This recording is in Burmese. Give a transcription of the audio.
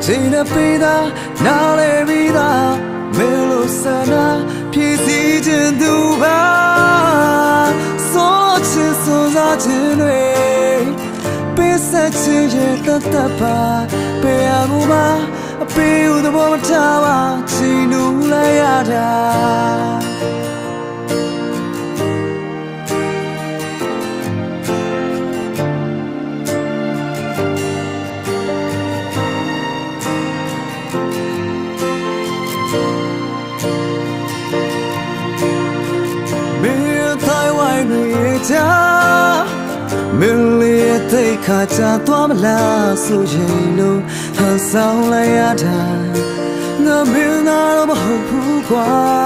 ချိန်နဲ့ပေးတာနားလေပြီးသားမဲလို့ဆန္ဒဖြည့်စည်းခြင်းသူပါဆိုချင်စွန်စားခြင်းတွေပေးဆက်ခြင်းရဲ့တတ်ပါပေးရကူပါအပေးဦးသဘောမထားပါချီနူလိုက်ရတာမင်းလေးသိခါချသွားမလားဆိုရင်လို့ဟန်ဆောင်လိုက်ရတာငါမင်းသားတော့မဟုတ်ဘူးကွာ